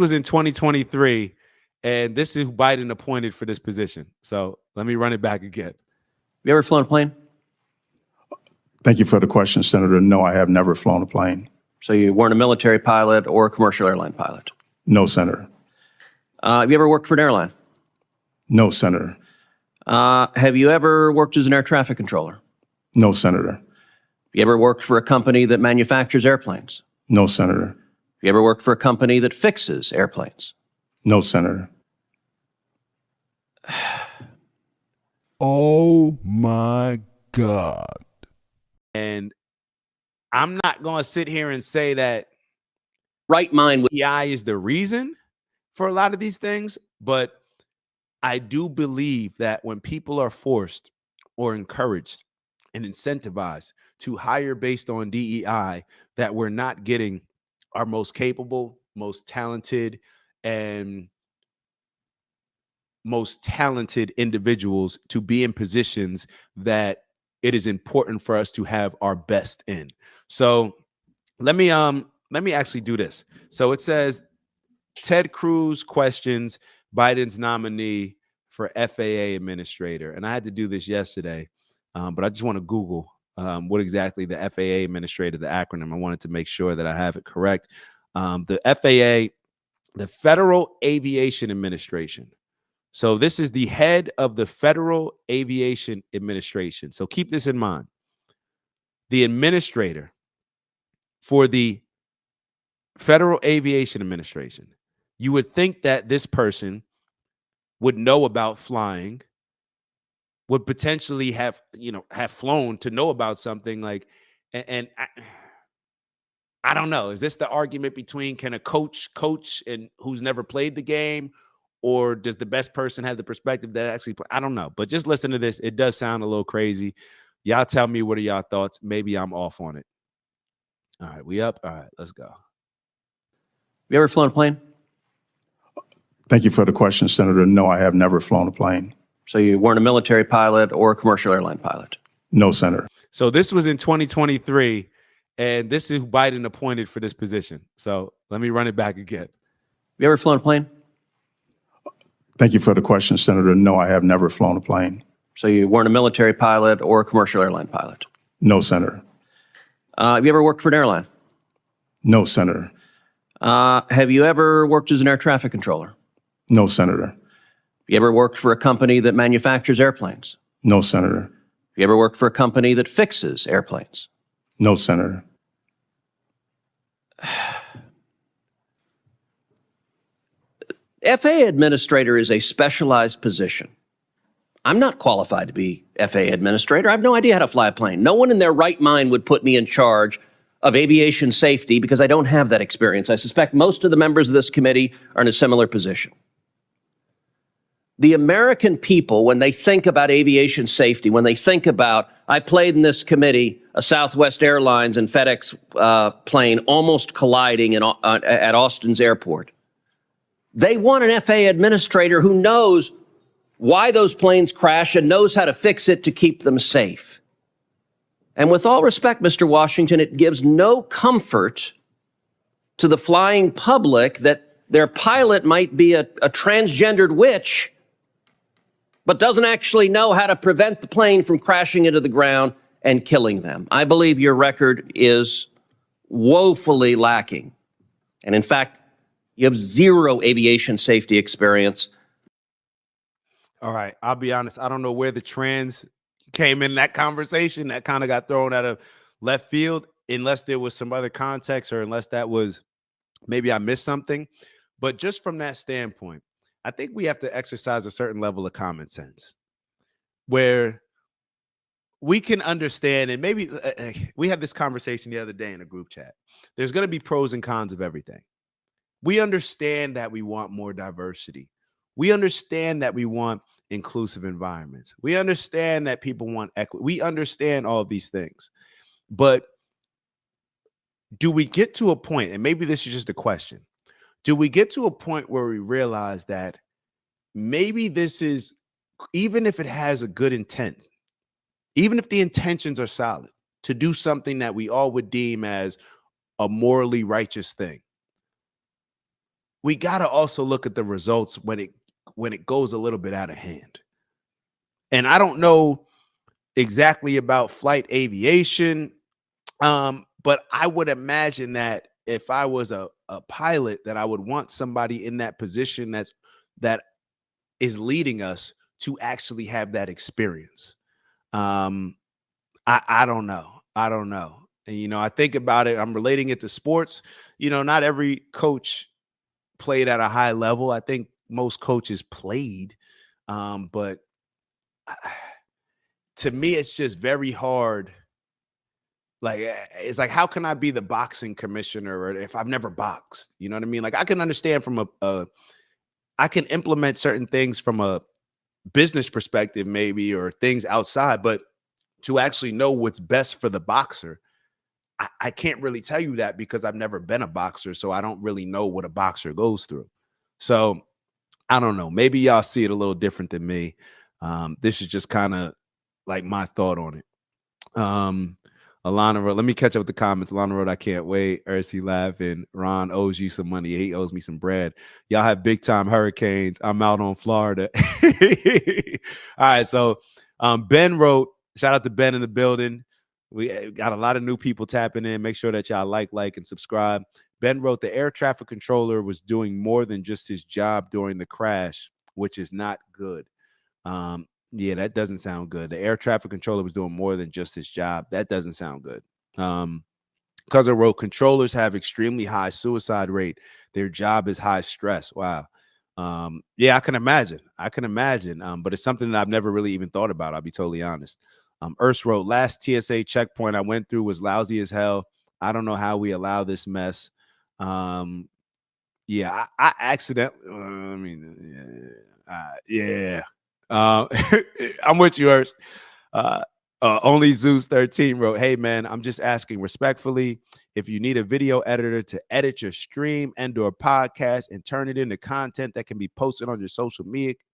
was in 2023, and this is who Biden appointed for this position. So let me run it back again. You ever flown a plane? Thank you for the question, Senator. No, I have never flown a plane. So you weren't a military pilot or a commercial airline pilot? No, Senator. Have you ever worked for an airline? No, Senator. Have you ever worked as an air traffic controller? No, Senator. Have you ever worked for a company that manufactures airplanes? No, Senator. Have you ever worked for a company that fixes airplanes? No, Senator. Oh my God. And I'm not going to sit here and say that Right mind. AI is the reason for a lot of these things, but I do believe that when people are forced or encouraged and incentivized to hire based on DEI, that we're not getting our most capable, most talented, and most talented individuals to be in positions that it is important for us to have our best in. So let me actually do this. So it says Ted Cruz questions Biden's nominee for FAA Administrator. And I had to do this yesterday, but I just want to Google what exactly the FAA Administrator, the acronym. I wanted to make sure that I have it correct. The FAA, the Federal Aviation Administration. So this is the head of the Federal Aviation Administration. So keep this in mind. The administrator for the Federal Aviation Administration. You would think that this person would know about flying, would potentially have flown to know about something like, and I don't know. Is this the argument between can a coach and who's never played the game, or does the best person have the perspective that actually play? I don't know. But just listen to this. It does sound a little crazy. Y'all tell me, what are y'all thoughts? Maybe I'm off on it. All right, we up? All right, let's go. You ever flown a plane? Thank you for the question, Senator. No, I have never flown a plane. So you weren't a military pilot or a commercial airline pilot? No, Senator. So this was in 2023, and this is who Biden appointed for this position. So let me run it back again. You ever flown a plane? Thank you for the question, Senator. No, I have never flown a plane. So you weren't a military pilot or a commercial airline pilot? No, Senator. Have you ever worked for an airline? No, Senator. Have you ever worked as an air traffic controller? No, Senator. Have you ever worked for a company that manufactures airplanes? No, Senator. Have you ever worked for a company that fixes airplanes? No, Senator. FAA Administrator is a specialized position. I'm not qualified to be FAA Administrator. I have no idea how to fly a plane. No one in their right mind would put me in charge of aviation safety because I don't have that experience. I suspect most of the members of this committee are in a similar position. The American people, when they think about aviation safety, when they think about, I played in this committee, a Southwest Airlines and FedEx plane almost colliding at Austin's airport. They want an FAA administrator who knows why those planes crash and knows how to fix it to keep them safe. And with all respect, Mr. Washington, it gives no comfort to the flying public that their pilot might be a transgendered witch, but doesn't actually know how to prevent the plane from crashing into the ground and killing them. I believe your record is woefully lacking. And in fact, you have zero aviation safety experience. All right, I'll be honest. I don't know where the trans came in that conversation. That kind of got thrown out of left field, unless there was some other context or unless that was maybe I missed something. But just from that standpoint, I think we have to exercise a certain level of common sense where we can understand, and maybe we had this conversation the other day in a group chat. There's going to be pros and cons of everything. We understand that we want more diversity. We understand that we want inclusive environments. We understand that people want equity. We understand all of these things. But do we get to a point, and maybe this is just a question, do we get to a point where we realize that maybe this is, even if it has a good intent, even if the intentions are solid, to do something that we all would deem as a morally righteous thing, we got to also look at the results when it goes a little bit out of hand. And I don't know exactly about flight aviation, but I would imagine that if I was a pilot, that I would want somebody in that position that is leading us to actually have that experience. I don't know. I don't know. And, I think about it, I'm relating it to sports. Not every coach played at a high level. I think most coaches played, but to me, it's just very hard. Like, it's like, how can I be the boxing commissioner if I've never boxed? You know what I mean? Like, I can understand from I can implement certain things from a business perspective, maybe, or things outside, but to actually know what's best for the boxer, I can't really tell you that because I've never been a boxer. So I don't really know what a boxer goes through. So I don't know. Maybe y'all see it a little different than me. This is just kind of like my thought on it. Alana wrote, let me catch up with the comments. Alana wrote, I can't wait. Ursi laughing. Ron owes you some money. He owes me some bread. Y'all have big time hurricanes. I'm out on Florida. All right. So Ben wrote, shout out to Ben in the building. We got a lot of new people tapping in. Make sure that y'all like, and subscribe. Ben wrote, the air traffic controller was doing more than just his job during the crash, which is not good. Yeah, that doesn't sound good. The air traffic controller was doing more than just his job. That doesn't sound good. Cousin wrote, controllers have extremely high suicide rate. Their job is high stress. Wow. Yeah, I can imagine. But it's something that I've never really even thought about. I'll be totally honest. Urs wrote, last TSA checkpoint I went through was lousy as hell. I don't know how we allow this mess. Yeah, I accidentally, yeah. I'm with you, Urs. Only Zeus 13 wrote, hey man, I'm just asking respectfully, if you need a video editor to edit your stream and or podcast and turn it into content that can be posted on your social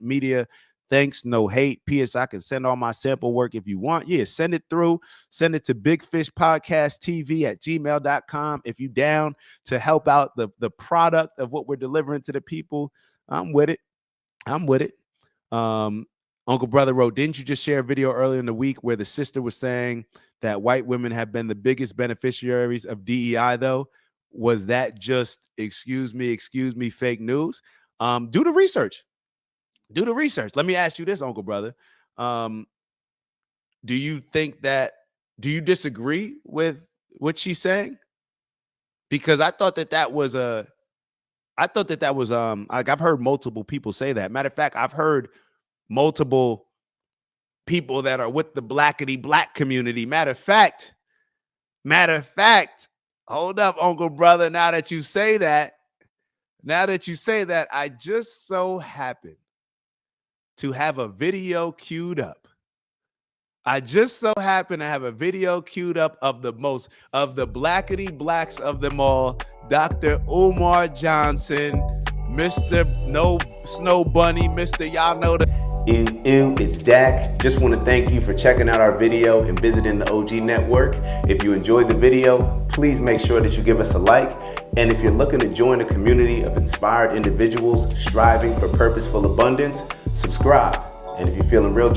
media, thanks, no hate. P.S. I can send all my sample work if you want. Yeah, send it through. Send it to bigfishpodcasttv@gmail.com. If you down to help out the product of what we're delivering to the people, I'm with it. Uncle Brother wrote, didn't you just share a video earlier in the week where the sister was saying that white women have been the biggest beneficiaries of DEI, though? Was that just, excuse me, fake news? Do the research. Let me ask you this, Uncle Brother. Do you disagree with what she's saying? Because I thought that was like, I've heard multiple people say that. Matter of fact, I've heard multiple people that are with the blackity black community. Matter of fact, hold up, Uncle Brother. Now that you say that, I just so happen to have a video queued up. of the blackity blacks of them all, Dr. Umar Johnson, Mr. No Snow Bunny, Mr. Y'all know the it's Dak. Just want to thank you for checking out our video and visiting the OG Network. If you enjoyed the video, please make sure that you give us a like. And if you're looking to join a community of inspired individuals striving for purposeful abundance, subscribe. And if you're feeling real